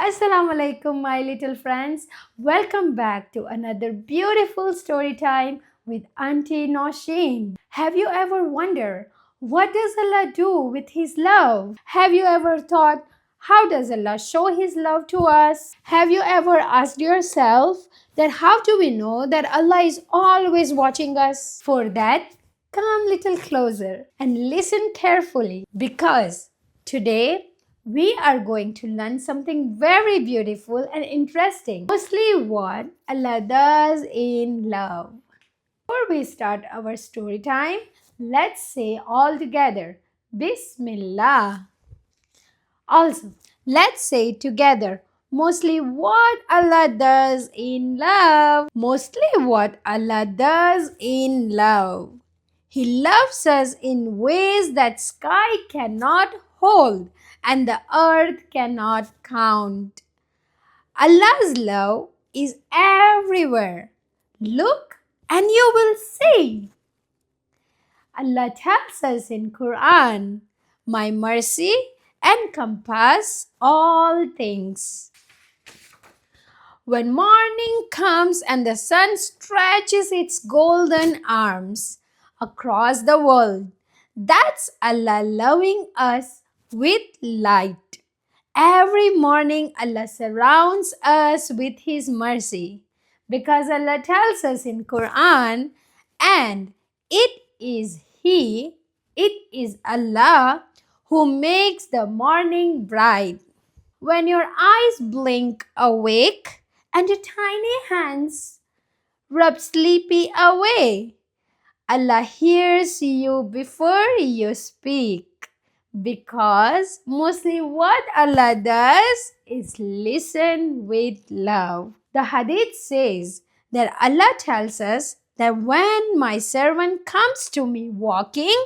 Assalamu alaikum, my little friends. Welcome back to another beautiful story time with Auntie Nosheen. Have you ever wondered what does Allah do with His love? Have you ever thought how does Allah show His love to us? Have you ever asked yourself that how do we know that Allah is always watching us? For that, come little closer and listen carefully because today we are going to learn something very beautiful and interesting. Mostly what Allah does in love. Before we start our story time, let's say all together, Bismillah. Also, let's say together, mostly what Allah does in love. Mostly what Allah does in love. He loves us in ways that sky cannot hold and the earth cannot count. Allah's love is everywhere. Look and you will see. Allah tells us in Quran, my mercy encompass all things. When morning comes and the sun stretches its golden arms across the world, that's Allah loving us with light. Every morning Allah surrounds us with His mercy because Allah tells us in Quran, and it is Allah who makes the morning bright. When your eyes blink awake and your tiny hands rub sleepy away, Allah hears you before you speak. Because mostly what Allah does is listen with love. The hadith says that Allah tells us that when my servant comes to me walking,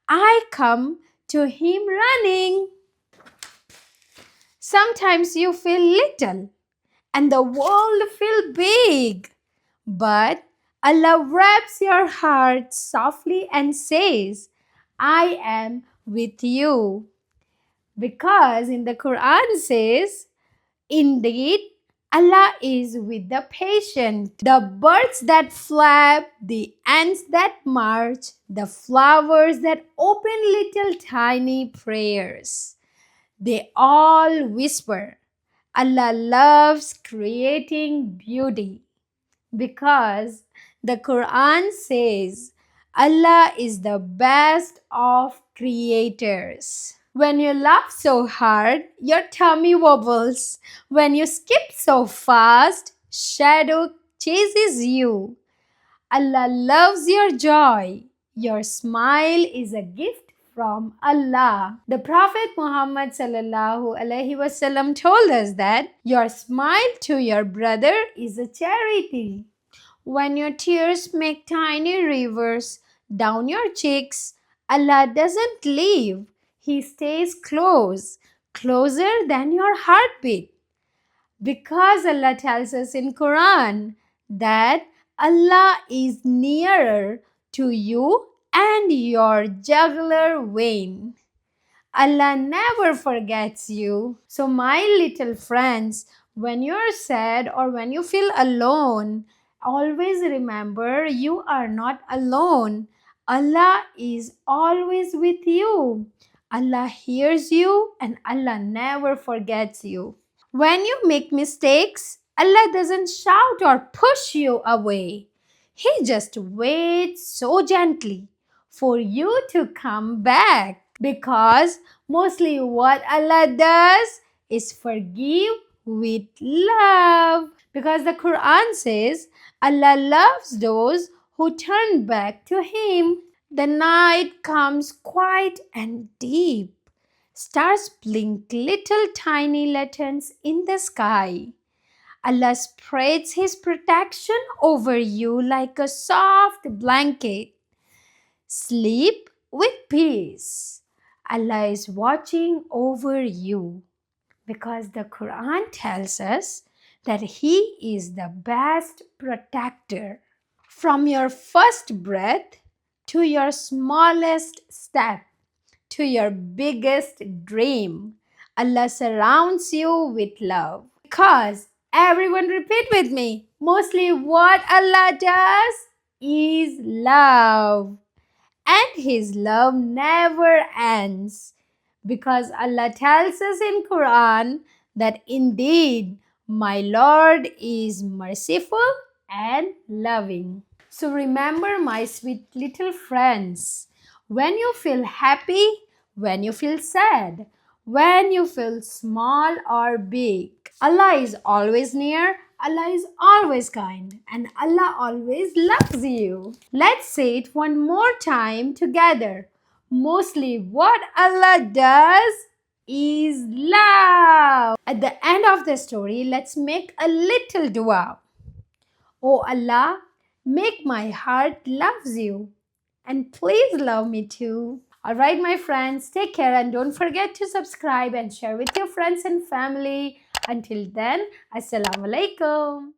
I come to him running. Sometimes you feel little and the world feel big, but Allah wraps your heart softly and says, I am with you. Because in the Quran says, indeed, Allah is with the patient. The birds that flap, the ants that march, the flowers that open little tiny prayers. They all whisper, Allah loves creating beauty. Because the Quran says Allah is the best of creators. When you laugh so hard, your tummy wobbles. When you skip so fast, shadow chases you. Allah loves your joy. Your smile is a gift from Allah. The Prophet Muhammad sallallahu alaihi wasallam told us that your smile to your brother is a charity. When your tears make tiny rivers down your cheeks, Allah doesn't leave. He stays close, closer than your heartbeat. Because Allah tells us in Quran that Allah is nearer to you and your jugular vein. Allah never forgets you. So my little friends, when you're sad or when you feel alone, always remember you are not alone. Allah is always with you. Allah hears you and Allah never forgets you. When you make mistakes, Allah doesn't shout or push you away. He just waits so gently for you to come back. Because mostly what Allah does is forgive with love. Because the Quran says Allah loves those who turn back to Him. The night comes quiet and deep. Stars blink little tiny lanterns in the sky. Allah spreads His protection over you like a soft blanket. Sleep with peace. Allah is watching over you because the Quran tells us that He is the best protector. From your first breath to your smallest step, to your biggest dream, Allah surrounds you with love. Because everyone repeat with me. Mostly what Allah does is love. And His love never ends. Because Allah tells us in Quran that indeed my Lord is merciful and loving. So remember, my sweet little friends, when you feel happy, when you feel sad, when you feel small or big, Allah is always near, Allah is always kind, and Allah always loves you. Let's say it one more time together. Mostly what Allah does is love. At the end of the story, let's make a little dua. Oh Allah, make my heart loves you. And please love me too. Alright, my friends, take care and don't forget to subscribe and share with your friends and family. Until then, Assalamu alaikum.